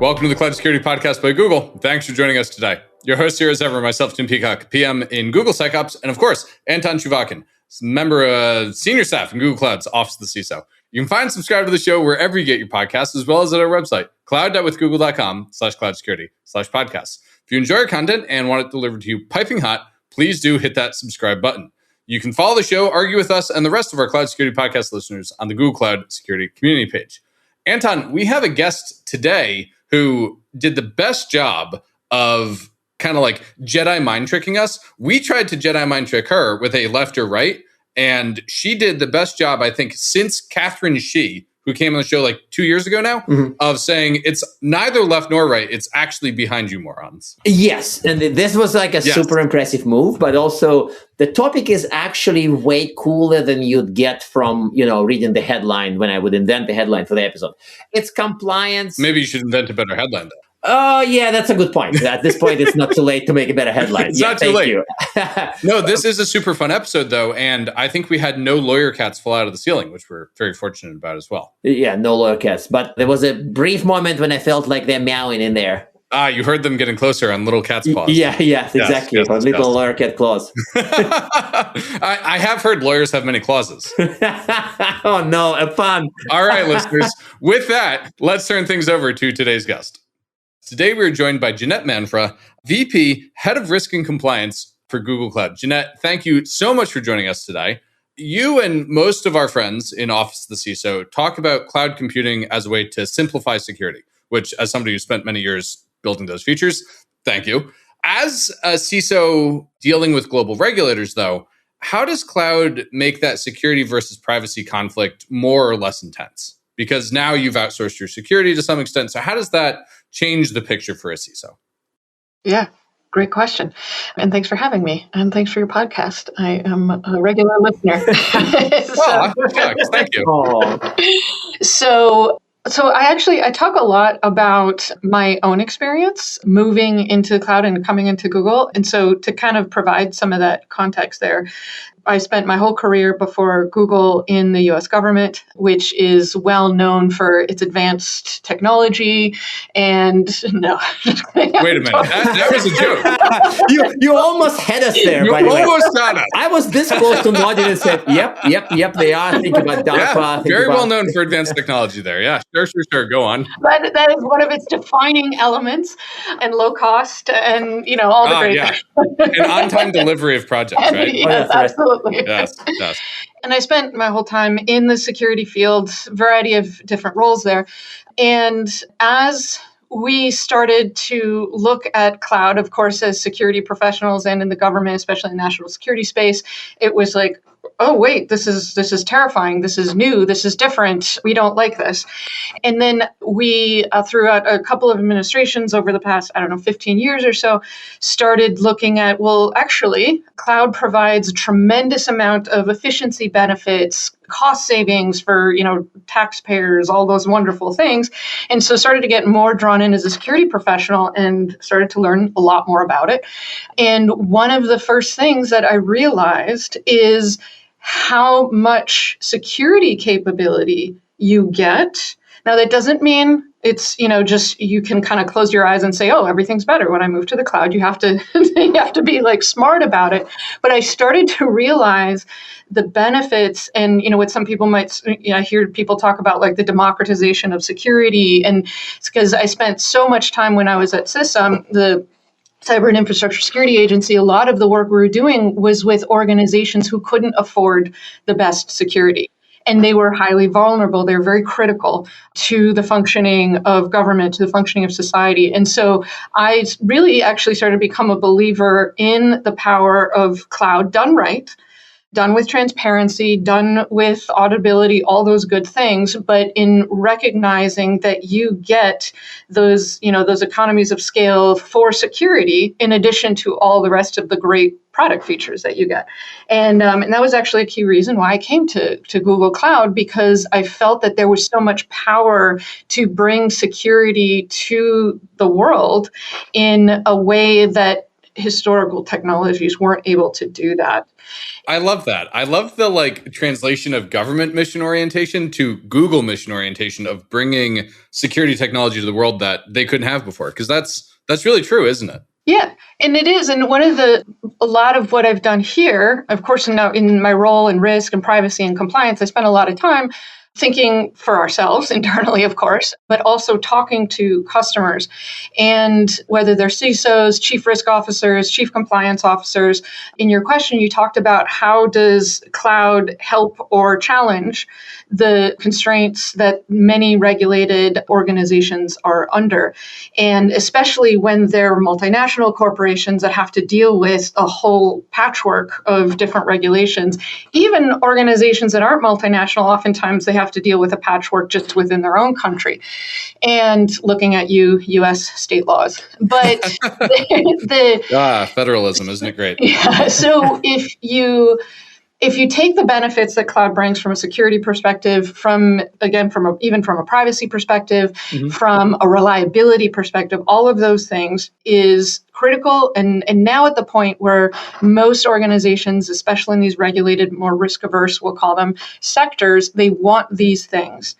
Welcome to the Cloud Security Podcast by Google. Thanks for joining us today. Your host here is ever, myself, Tim Peacock, PM in Google SecOps, and of course, Anton Chuvakin, member of senior staff in Google Cloud's Office of the CISO. You can find and subscribe to the show wherever you get your podcasts, as well as at our website, cloud.withgoogle.com/cloud-security/podcasts. If you enjoy our content and want it delivered to you piping hot, please do hit that subscribe button. You can follow the show, argue with us, and the rest of our Cloud Security Podcast listeners on the Google Cloud Security community page. Anton, we have a guest today who did the best job of kind of like Jedi mind tricking us. We tried to Jedi mind trick her with a left or right, and she did the best job, I think, since Catherine Shih, who came on the show like 2 years ago now, of saying it's neither left nor right. It's actually behind you, morons. Yes. And this was like a super impressive move, but also the topic is actually way cooler than you'd get from, reading the headline when I would invent the headline for the episode. It's compliance. Maybe you should invent a better headline, though. Oh, yeah, that's a good point. At this point, it's not too late to make a better headline. It's not too late. No, this is a super fun episode, though, and I think we had no lawyer cats fall out of the ceiling, which we're very fortunate about as well. Yeah, no lawyer cats. But there was a brief moment when I felt like they're meowing in there. Ah, you heard them getting closer on little cat's paws. Yeah, exactly. Yes, little lawyer cat claws. I have heard lawyers have many clauses. Oh, no, a fun. All right, listeners. With that, let's turn things over to today's guest. Today, we're joined by Jeanette Manfra, VP, Head of Risk and Compliance for Google Cloud. Jeanette, thank you so much for joining us today. You and most of our friends in Office of the CISO talk about cloud computing as a way to simplify security, which, as somebody who spent many years building those features, thank you. As a CISO dealing with global regulators, though, how does cloud make that security versus privacy conflict more or less intense? Because now you've outsourced your security to some extent. So how does that change the picture for a CISO? Yeah, great question. And thanks for having me. And thanks for your podcast. I am a regular listener. Thank you. So I talk a lot about my own experience moving into the cloud and coming into Google. And so to kind of provide some of that context there, I spent my whole career before Google in the US government, which is well known for its advanced technology. And no. Wait a minute. That was a joke. You almost had us there, by the way. You almost got us. I was this close to nodding and said, yep, they are. Think about DARPA. Yeah, very well known for advanced technology there. Yeah, sure. Go on. That is one of its defining elements, and low cost and, all the great things. And on-time delivery of projects, right? Yes, absolutely. Yes. And I spent my whole time in the security field, variety of different roles there. And as we started to look at cloud, of course, as security professionals and in the government, especially in the national security space, it was like, oh, wait, this is terrifying. This is new. This is different. We don't like this. And then we, throughout a couple of administrations over the past, 15 years or so, started looking at, well, actually, cloud provides a tremendous amount of efficiency benefits, cost savings for, taxpayers, all those wonderful things. And so started to get more drawn in as a security professional and started to learn a lot more about it. And one of the first things that I realized is how much security capability you get. Now, that doesn't mean it's, just you can kind of close your eyes and say, oh, everything's better when I move to the cloud. You have to be like smart about it. But I started to realize the benefits and, what some people might, I hear people talk about like the democratization of security. And it's because I spent so much time when I was at CISA, the Cyber and Infrastructure Security Agency, a lot of the work we were doing was with organizations who couldn't afford the best security. And they were highly vulnerable. They're very critical to the functioning of government, to the functioning of society. And so I really actually started to become a believer in the power of cloud done right, done with transparency, done with auditability, all those good things, but in recognizing that you get those, those economies of scale for security in addition to all the rest of the great product features that you get. And that was actually a key reason why I came to Google Cloud, because I felt that there was so much power to bring security to the world in a way that historical technologies weren't able to do that. I love that. I love the translation of government mission orientation to Google mission orientation of bringing security technology to the world that they couldn't have before. Because that's really true, isn't it? Yeah, and it is. And a lot of what I've done here, of course, now in my role in risk and privacy and compliance, I spent a lot of time thinking for ourselves internally, of course, but also talking to customers. And whether they're CISOs, chief risk officers, chief compliance officers, in your question, you talked about how does cloud help or challenge the constraints that many regulated organizations are under. And especially when they're multinational corporations that have to deal with a whole patchwork of different regulations. Even organizations that aren't multinational, oftentimes they have to deal with a patchwork just within their own country. And looking at you, U.S. state laws. But federalism, isn't it great? Yeah. So if you take the benefits that cloud brings from a security perspective, even from a privacy perspective, from a reliability perspective, all of those things is critical. And now at the point where most organizations, especially in these regulated, more risk-averse, we'll call them sectors, they want these things.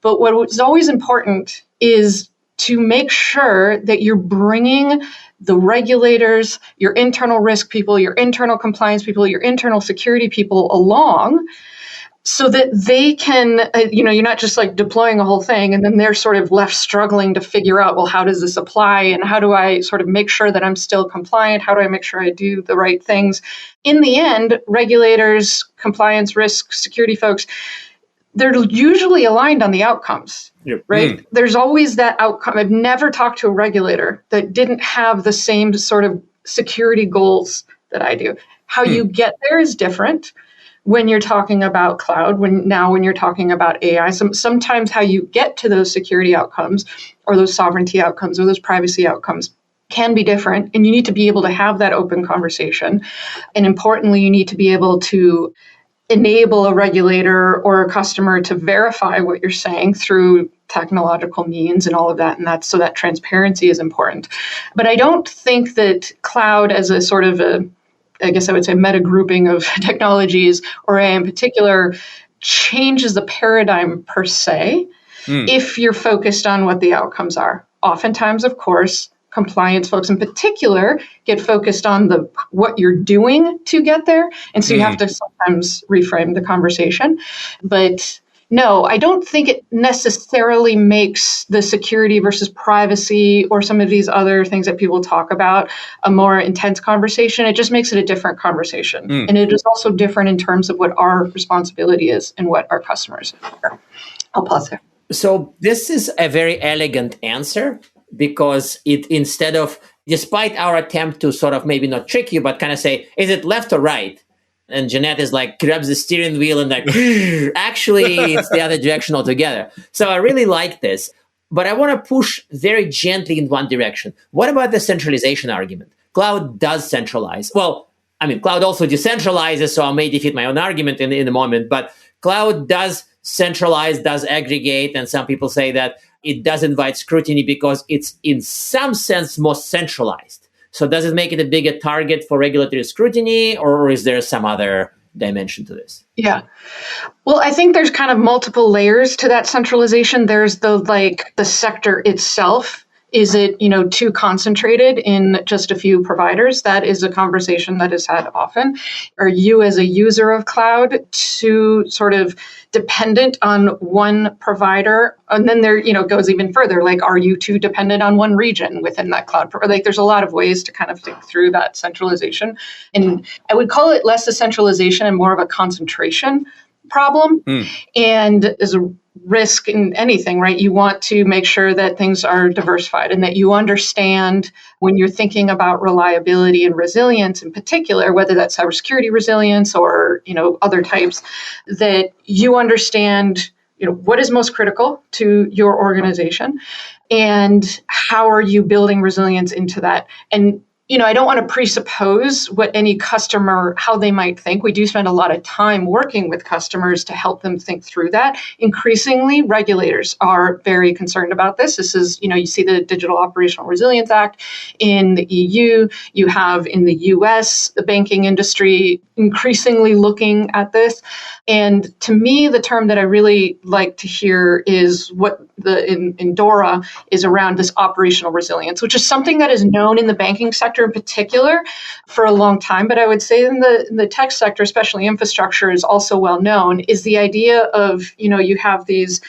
But what is always important is to make sure that you're bringing the regulators, your internal risk people, your internal compliance people, your internal security people along so that they can, you're not just deploying a whole thing and then they're sort of left struggling to figure out, well, how does this apply and how do I sort of make sure that I'm still compliant? How do I make sure I do the right things? In the end, regulators, compliance, risk, security folks, they're usually aligned on the outcomes, right? There's always that outcome. I've never talked to a regulator that didn't have the same sort of security goals that I do. How you get there is different when you're talking about cloud, when you're talking about AI. Sometimes how you get to those security outcomes or those sovereignty outcomes or those privacy outcomes can be different. And you need to be able to have that open conversation. And importantly, you need to be able to enable a regulator or a customer to verify what you're saying through technological means and all of that. And so that transparency is important. But I don't think that cloud as a sort of I guess I would say meta grouping of technologies or AI in particular changes the paradigm per se if you're focused on what the outcomes are. Oftentimes, of course, compliance folks in particular get focused on what you're doing to get there. And so you have to sometimes reframe the conversation. But no, I don't think it necessarily makes the security versus privacy or some of these other things that people talk about a more intense conversation. It just makes it a different conversation. And it is also different in terms of what our responsibility is and what our customers are. I'll pause there. So this is a very elegant answer, because it, instead of, despite our attempt to sort of maybe not trick you, but kind of say, is it left or right? And Jeanette is grabs the steering wheel and actually it's the other direction altogether. So I really like this, but I want to push very gently in one direction. What about the centralization argument? Cloud does centralize. Well, I mean, cloud also decentralizes, so I may defeat my own argument in a moment, but cloud does centralize, does aggregate, and some people say that it does invite scrutiny because it's in some sense more centralized. So does it make it a bigger target for regulatory scrutiny, or is there some other dimension to this? Yeah. Well, I think there's kind of multiple layers to that centralization. There's the sector itself. Is it, too concentrated in just a few providers? That is a conversation that is had often. Are you as a user of cloud too sort of dependent on one provider? And then there, goes even further. Are you too dependent on one region within that cloud? There's a lot of ways to kind of think through that centralization. And I would call it less a centralization and more of a concentration problem. And as a risk in anything, right? You want to make sure that things are diversified and that you understand when you're thinking about reliability and resilience in particular, whether that's cybersecurity resilience or, other types, that you understand, what is most critical to your organization and how are you building resilience into that? And I don't want to presuppose what any customer, how they might think. We do spend a lot of time working with customers to help them think through that. Increasingly, regulators are very concerned about this. This is, you see the Digital Operational Resilience Act in the EU. You have in the US, the banking industry increasingly looking at this. And to me, the term that I really like to hear is what in DORA is around this operational resilience, which is something that is known in the banking sector in particular for a long time. But I would say in the tech sector, especially infrastructure, is also well known, is the idea of, you have these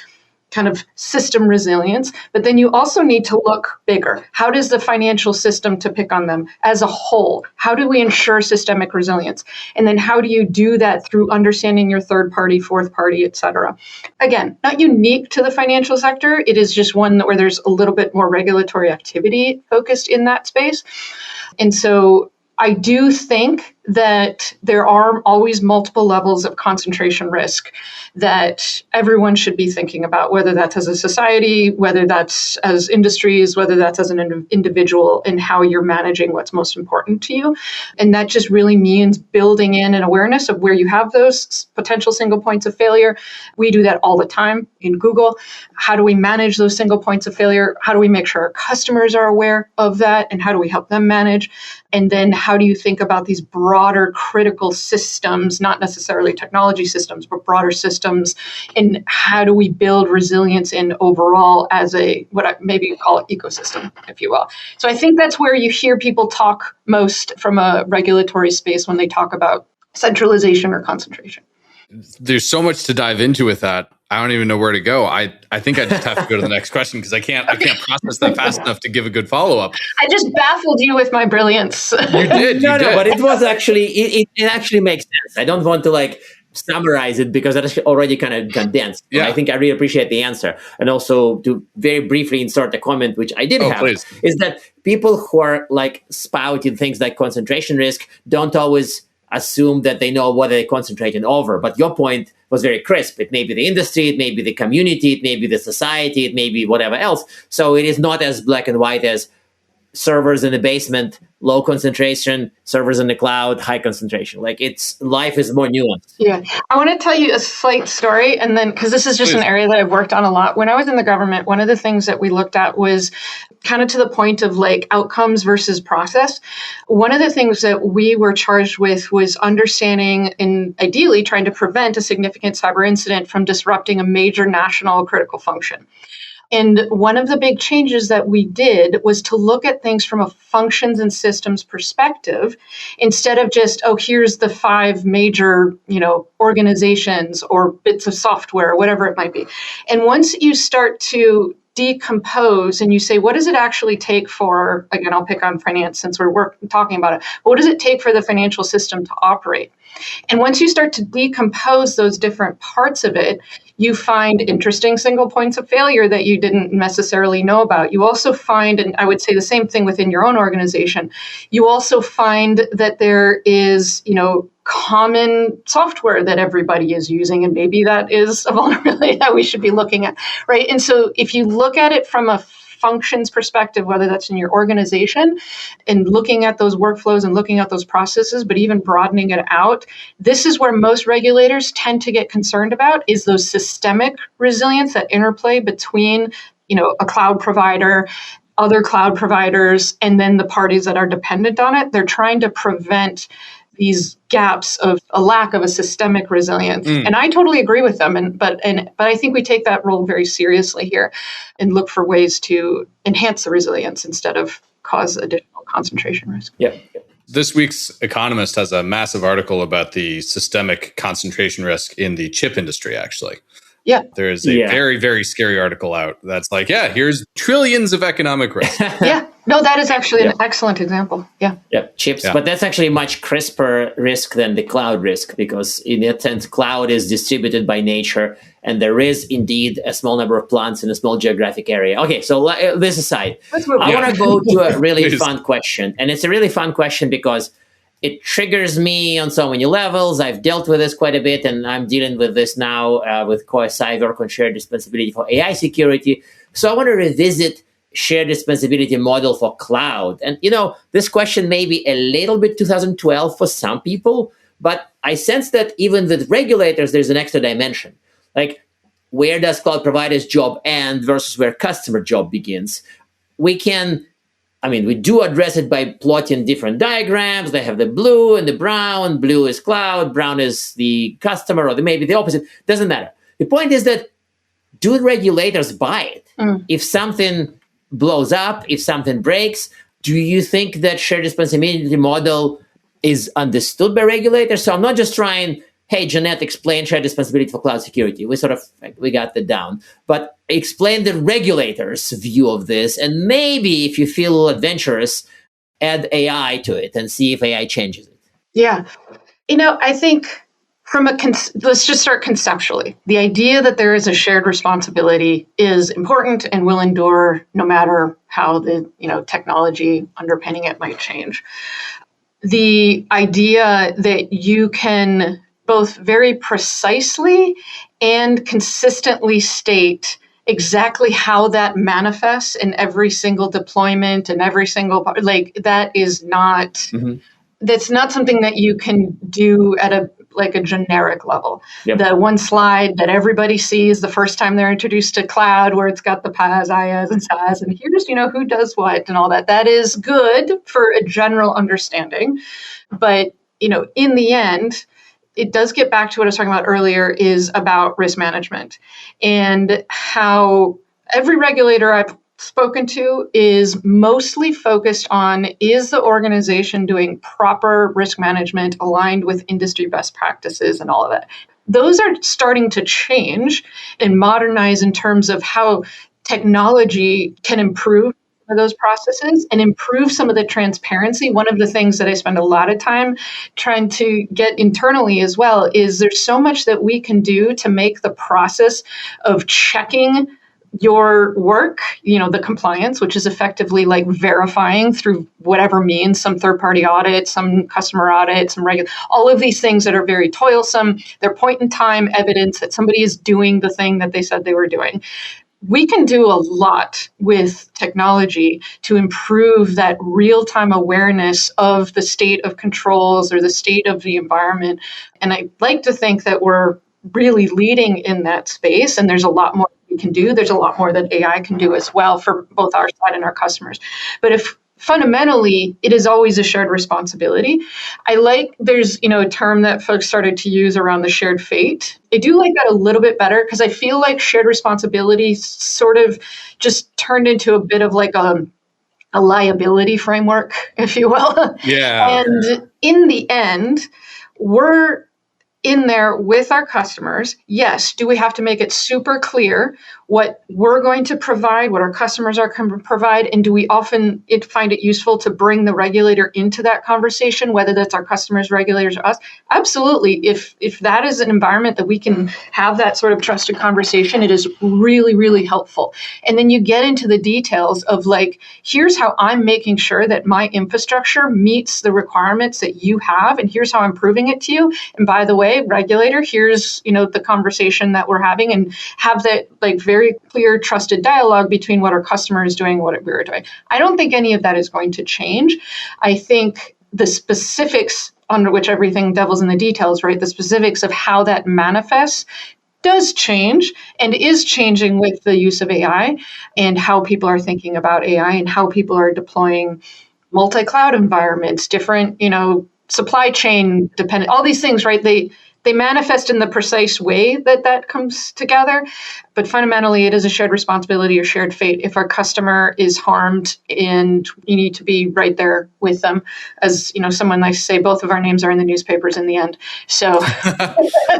kind of system resilience, but then you also need to look bigger. How does the financial system, to pick on them as a whole, how do we ensure systemic resilience? And then how do you do that through understanding your third party, fourth party, et cetera? Again, not unique to the financial sector. It is just one where there's a little bit more regulatory activity focused in that space. And so I do think that there are always multiple levels of concentration risk that everyone should be thinking about, whether that's as a society, whether that's as industries, whether that's as an individual, and how you're managing what's most important to you. And that just really means building in an awareness of where you have those potential single points of failure. We do that all the time in Google. How do we manage those single points of failure? How do we make sure our customers are aware of that? And how do we help them manage? And then how do you think about these broader critical systems, not necessarily technology systems, but broader systems? And how do we build resilience in overall as what I maybe call it ecosystem, if you will? So I think that's where you hear people talk most from a regulatory space when they talk about centralization or concentration. There's so much to dive into with that. I don't even know where to go. I think I just have to go to the next question because I can't process that fast enough to give a good follow-up. I just baffled you with my brilliance. You did. No, but it was actually, it actually makes sense. I don't want to summarize it because that's already kind of condensed. Yeah. I think I really appreciate the answer. And also to very briefly insert a comment, which I did have, please. Is that people who are spouting things like concentration risk don't always assume that they know what they're concentrating over. But your point was very crisp. It may be the industry, it may be the community, it may be the society, it may be whatever else. So it is not as black and white as servers in the basement, low concentration, servers in the cloud, high concentration. Life is more nuanced. Yeah. I want to tell you a slight story, and then, because this is just an area that I've worked on a lot. When I was in the government, one of the things that we looked at was kind of to the point of outcomes versus process. One of the things that we were charged with was understanding and ideally trying to prevent a significant cyber incident from disrupting a major national critical function. And one of the big changes that we did was to look at things from a functions and systems perspective, instead of just, here's the 5 major, organizations or bits of software, or whatever it might be. And once you start to decompose and you say, what does it actually take for, again, I'll pick on finance since we're talking about it, what does it take for the financial system to operate? And once you start to decompose those different parts of it, you find interesting single points of failure that you didn't necessarily know about. You also find, and I would say the same thing within your own organization, you also find that there is, common software that everybody is using, and maybe that is a vulnerability that we should be looking at, right? And so if you look at it from a functions perspective, whether that's in your organization and looking at those workflows and looking at those processes, but even broadening it out, this is where most regulators tend to get concerned about, is those systemic resilience, that interplay between, a cloud provider, other cloud providers, and then the parties that are dependent on it. They're trying to prevent these gaps of a lack of a systemic resilience. And I totally agree with them. But I think we take that role very seriously here and look for ways to enhance the resilience instead of cause additional concentration risk. Yeah. This week's Economist has a massive article about the systemic concentration risk in the chip industry, actually. Yeah. There's a very, very scary article out that's here's trillions of economic risk. Yeah. No, that is actually an excellent example. Yeah. Yeah, chips. Yeah. But that's actually a much crisper risk than the cloud risk, because in that sense, cloud is distributed by nature, and there is indeed a small number of plants in a small geographic area. Okay, so this aside, I want to go to a really fun question. And it's a really fun question because it triggers me on so many levels. I've dealt with this quite a bit, and I'm dealing with this now with CISA, work on shared responsibility for AI security. So I want to revisit shared responsibility model for cloud? And, this question may be a little bit 2012 for some people, but I sense that even with regulators, there's an extra dimension. Like, where does cloud provider's job end versus where customer job begins? We do address it by plotting different diagrams. They have the blue and the brown. Blue is cloud, brown is the customer, or maybe the opposite. Doesn't matter. The point is that, do regulators buy it? If something blows up, if something breaks, do you think that shared responsibility model is understood by regulators? So I'm not just trying, hey, Jeanette, explain shared responsibility for cloud security. We got that down. But explain the regulators' view of this. And maybe if you feel a little adventurous, add AI to it and see if AI changes it. Yeah. I think let's just start conceptually. The idea that there is a shared responsibility is important and will endure no matter how the technology underpinning it might change. The idea that you can both very precisely and consistently state exactly how that manifests in every single deployment and every single that is not that's not something that you can do at a generic level. Yep. The one slide that everybody sees the first time they're introduced to cloud, where it's got the PaaS, IaaS, and SaaS, and here's who does what and all that. That is good for a general understanding, but in the end, it does get back to what I was talking about earlier, is about risk management and how every regulator I've spoken to is mostly focused on, is the organization doing proper risk management aligned with industry best practices and all of that. Those are starting to change and modernize in terms of how technology can improve those processes and improve some of the transparency. One of the things that I spend a lot of time trying to get internally as well is there's so much that we can do to make the process of checking your work, the compliance, which is effectively like verifying through whatever means, some third-party audit, some customer audit, some regular, all of these things that are very toilsome. They're point-in-time evidence that somebody is doing the thing that they said they were doing. We can do a lot with technology to improve that real-time awareness of the state of controls or the state of the environment. And I like to think that we're really leading in that space, and there's a lot more we can do. There's a lot more that AI can do as well for both our side and our customers. But if fundamentally, it is always a shared responsibility. There's a term that folks started to use around the shared fate. I do like that a little bit better because I feel like shared responsibility sort of just turned into a bit of like a liability framework, if you will. Yeah. And in the end, we're in there with our customers. Yes, do we have to make it super clear what we're going to provide, what our customers are going to provide, and do we often find it useful to bring the regulator into that conversation, whether that's our customers, regulators, or us? Absolutely. If that is an environment that we can have that sort of trusted conversation, it is really, really helpful. And then you get into the details of here's how I'm making sure that my infrastructure meets the requirements that you have, and here's how I'm proving it to you. And by the way, regulator, here's the conversation that we're having, and have that very clear, trusted dialogue between what our customer is doing and what we're doing. I don't think any of that is going to change. I think the specifics under which everything devil's in the details, right? The specifics of how that manifests does change and is changing with the use of AI and how people are thinking about AI and how people are deploying multi-cloud environments, different, supply chain dependent, all these things, right? They manifest in the precise way that comes together. But fundamentally, it is a shared responsibility or shared fate. If our customer is harmed, and you need to be right there with them. As someone likes to say, both of our names are in the newspapers in the end. So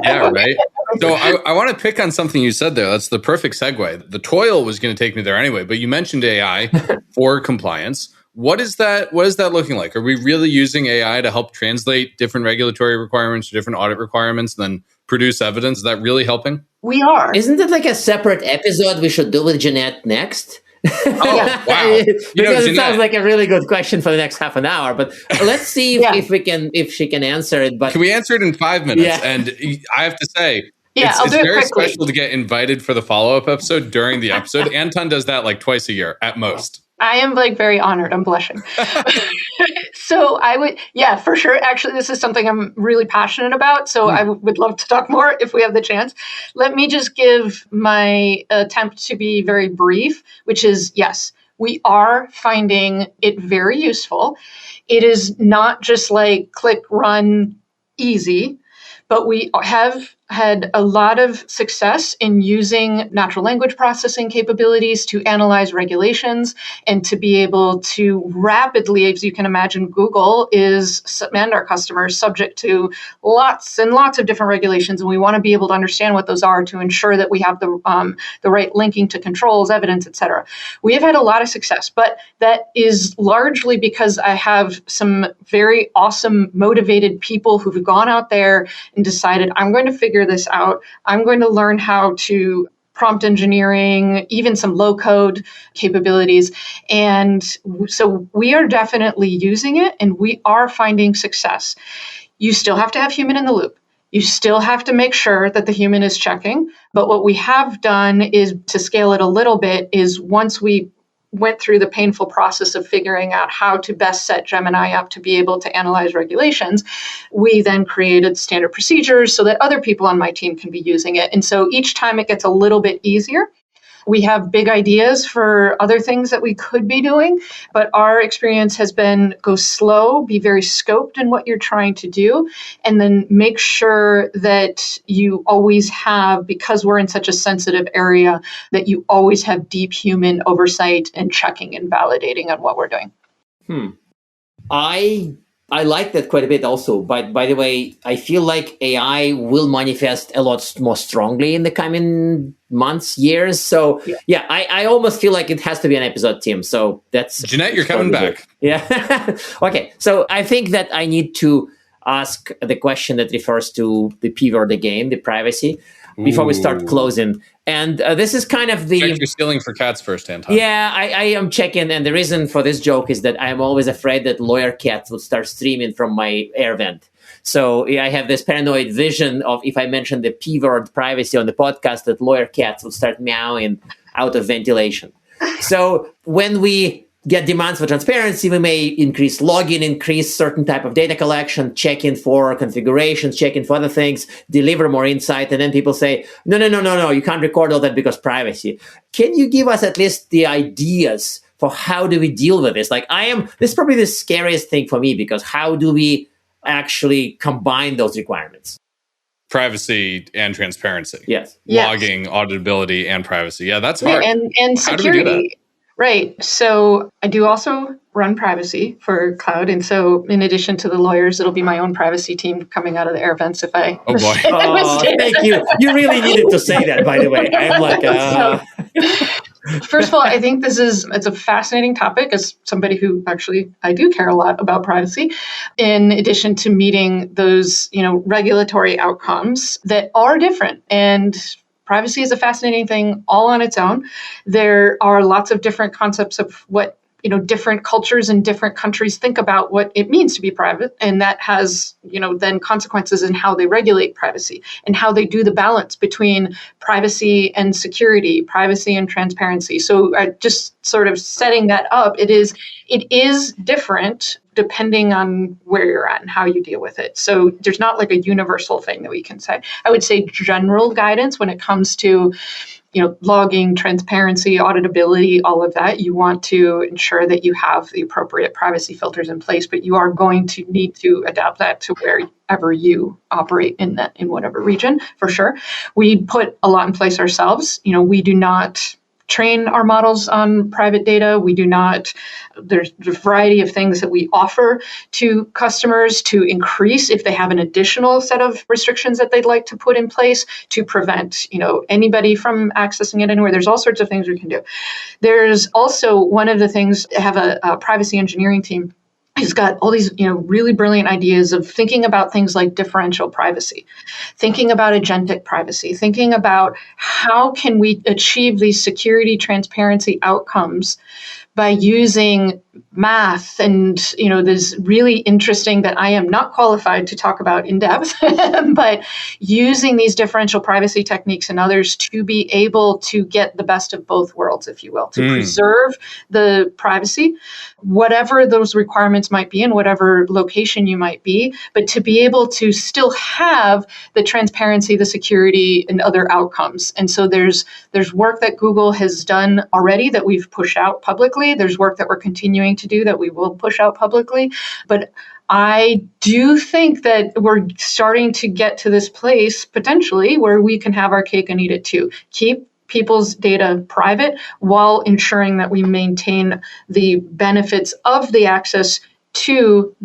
yeah, right. So I want to pick on something you said there. That's the perfect segue. The toil was going to take me there anyway, but you mentioned AI for compliance. What is that looking like? Are we really using AI to help translate different regulatory requirements to different audit requirements and then produce evidence? Is that really helping? We are. Isn't it like a separate episode we should do with Jeanette next? Oh, wow. Because it sounds like a really good question for the next half an hour. But let's see if she can answer it. But can we answer it in 5 minutes? Yeah. And I have to say, Yeah, I'll do it very quickly. special to get invited for the follow-up episode during the episode. Anton does that like twice a year at most. I am like very honored. I'm blushing. So I would, yeah, for sure. Actually, this is something I'm really passionate about. So I would love to talk more if we have the chance. Let me just give my attempt to be very brief, which is yes, we are finding it very useful. It is not just like click, run, easy, but we have had a lot of success in using natural language processing capabilities to analyze regulations and to be able to rapidly, as you can imagine, Google and our customers subject to lots and lots of different regulations, and we want to be able to understand what those are to ensure that we have the right linking to controls, evidence, et cetera. We have had a lot of success, but that is largely because I have some very awesome, motivated people who've gone out there and decided, I'm going to figure this out. I'm going to learn how to prompt engineering, even some low code capabilities. And so we are definitely using it and we are finding success. You still have to have human in the loop. You still have to make sure that the human is checking. But what we have done is to scale it a little bit is once we went through the painful process of figuring out how to best set Gemini up to be able to analyze regulations, we then created standard procedures so that other people on my team can be using it. And so each time it gets a little bit easier. We have big ideas for other things that we could be doing, but our experience has been go slow, be very scoped in what you're trying to do, and then make sure that you always have, because we're in such a sensitive area, that you always have deep human oversight and checking and validating on what we're doing. I like that quite a bit also. But by the way, I feel like AI will manifest a lot more strongly in the coming months, years. So yeah, I almost feel like it has to be an episode, Tim. So that's Jeanette, you're coming back. Yeah. Okay. So I think that I need to ask the question that refers to the P word again, the privacy, before we start closing. And this is kind of the... Check your ceiling for cats first, Anton. Yeah, I am checking. And the reason for this joke is that I'm always afraid that lawyer cats would start streaming from my air vent. So I have this paranoid vision of if I mention the P word privacy on the podcast, that lawyer cats would start meowing out of ventilation. So when we get demands for transparency, we may increase logging, increase certain type of data collection, checking for configurations, checking for other things, deliver more insight. And then people say, no, you can't record all that because privacy. Can you give us at least the ideas for how do we deal with this? This is probably the scariest thing for me, because how do we actually combine those requirements? Privacy and transparency. Yes. Logging, auditability, and privacy. Yeah, that's hard. And security. Right. So I do also run privacy for cloud. And so in addition to the lawyers, it'll be my own privacy team coming out of the air vents if I... Oh, boy. Thank you. You really needed to say that, by the way. I'm like... First of all, I think it's a fascinating topic as somebody who actually, I do care a lot about privacy, in addition to meeting those, regulatory outcomes that are different. And privacy is a fascinating thing all on its own. There are lots of different concepts of what, different cultures and different countries think about what it means to be private. And that has, then consequences in how they regulate privacy and how they do the balance between privacy and security, privacy and transparency. So just sort of setting that up, it is different depending on where you're at and how you deal with it. So there's not like a universal thing that we can say. I would say general guidance when it comes to, logging, transparency, auditability, all of that. You want to ensure that you have the appropriate privacy filters in place, but you are going to need to adapt that to wherever you operate in whatever region, for sure. We put a lot in place ourselves. We do not train our models on private data. We do not, there's a variety of things that we offer to customers to increase if they have an additional set of restrictions that they'd like to put in place to prevent, anybody from accessing it anywhere. There's all sorts of things we can do. There's also one of the things, I have a privacy engineering team. He's got all these, really brilliant ideas of thinking about things like differential privacy, thinking about agentic privacy, thinking about how can we achieve these security transparency outcomes by using math and, this really interesting that I am not qualified to talk about in depth, but using these differential privacy techniques and others to be able to get the best of both worlds, if you will, to preserve the privacy, whatever those requirements might be in whatever location you might be, but to be able to still have the transparency, the security, and other outcomes. And so there's work that Google has done already that we've pushed out publicly. There's work that we're continuing to do that we will push out publicly. But I do think that we're starting to get to this place potentially where we can have our cake and eat it too. Keep people's data private while ensuring that we maintain the benefits of the access to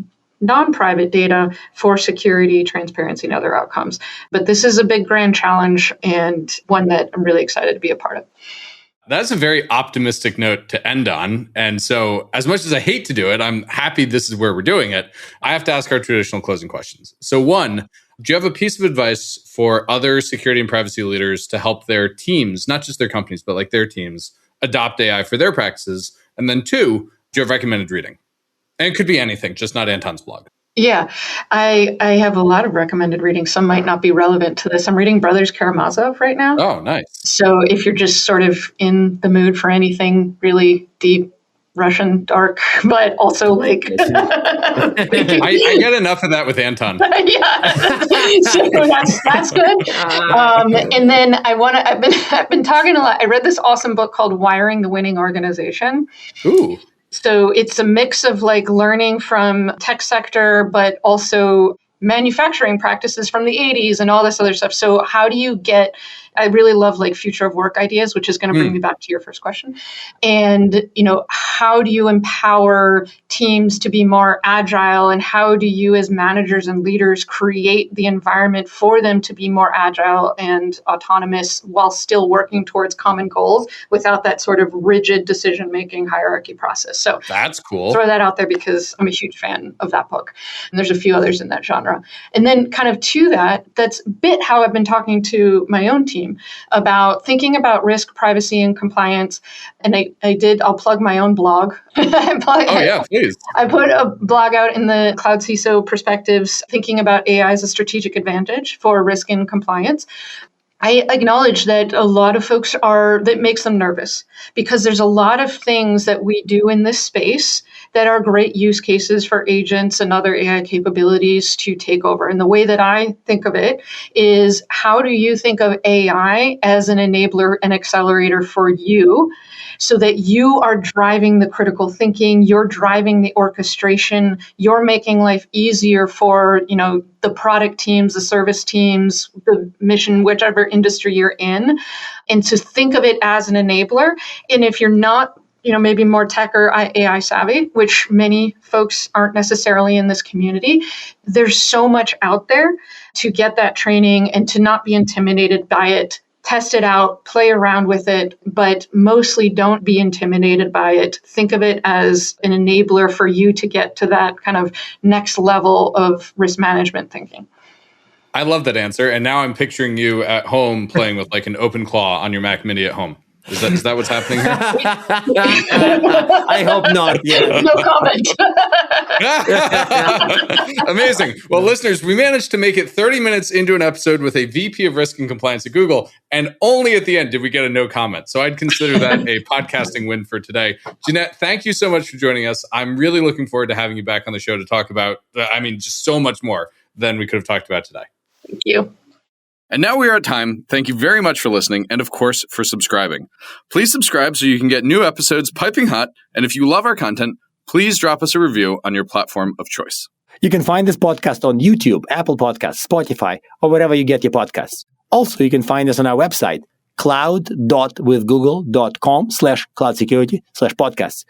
non-private data for security, transparency, and other outcomes. But this is a big, grand challenge and one that I'm really excited to be a part of. That's a very optimistic note to end on. And so as much as I hate to do it, I'm happy this is where we're doing it. I have to ask our traditional closing questions. So one, do you have a piece of advice for other security and privacy leaders to help their teams, not just their companies, but like their teams, adopt AI for their practices? And then two, do you have recommended reading? And it could be anything, just not Anton's blog. Yeah, I have a lot of recommended reading. Some might not be relevant to this. I'm reading Brothers Karamazov right now. Oh, nice. So if you're just sort of in the mood for anything really deep, Russian, dark, but also like... I get enough of that with Anton. Yeah, so that's good. And then I've been talking a lot. I read this awesome book called Wiring the Winning Organization. Ooh. So it's a mix of like learning from tech sector, but also manufacturing practices from the 80s and all this other stuff. So how do you get, I really love like future of work ideas, which is going to bring me back to your first question. And, how do you empower teams to be more agile? And how do you as managers and leaders create the environment for them to be more agile and autonomous while still working towards common goals without that sort of rigid decision-making hierarchy process? So that's cool. Throw that out there because I'm a huge fan of that book. And there's a few others in that genre. And then kind of to that, that's a bit how I've been talking to my own team about thinking about risk, privacy, and compliance. And I'll plug my own blog. Oh, yeah, please. I put a blog out in the Cloud CISO Perspectives, thinking about AI as a strategic advantage for risk and compliance. I acknowledge that a lot of folks that makes them nervous because there's a lot of things that we do in this space that are great use cases for agents and other AI capabilities to take over. And the way that I think of it is, how do you think of AI as an enabler and accelerator for you so that you are driving the critical thinking, you're driving the orchestration, you're making life easier for, the product teams, the service teams, the mission, whichever industry you're in, and to think of it as an enabler. And if you're not, maybe more tech or AI savvy, which many folks aren't necessarily in this community, there's so much out there to get that training and to not be intimidated by it. Test it out, play around with it, but mostly don't be intimidated by it. Think of it as an enabler for you to get to that kind of next level of risk management thinking. I love that answer. And now I'm picturing you at home playing with like an open claw on your Mac Mini at home. Is that what's happening here? I hope not. Yeah. No comment. Amazing. Well, listeners, we managed to make it 30 minutes into an episode with a VP of Risk and Compliance at Google, and only at the end did we get a no comment. So I'd consider that a podcasting win for today. Jeanette, thank you so much for joining us. I'm really looking forward to having you back on the show to talk about, just so much more than we could have talked about today. Thank you. And now we are at time. Thank you very much for listening and, of course, for subscribing. Please subscribe so you can get new episodes piping hot. And if you love our content, please drop us a review on your platform of choice. You can find this podcast on YouTube, Apple Podcasts, Spotify, or wherever you get your podcasts. Also, you can find us on our website, cloud.withgoogle.com/cloudsecurity/podcasts.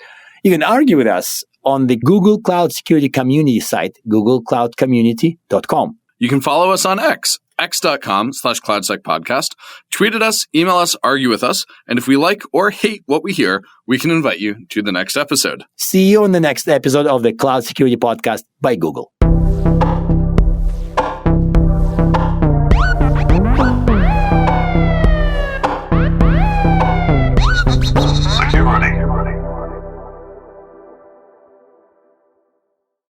You can argue with us on the Google Cloud Security Community site, googlecloudcommunity.com. You can follow us on x.com/cloudsecpodcast. Tweet at us, email us, argue with us. And if we like or hate what we hear, we can invite you to the next episode. See you on the next episode of the Cloud Security Podcast by Google.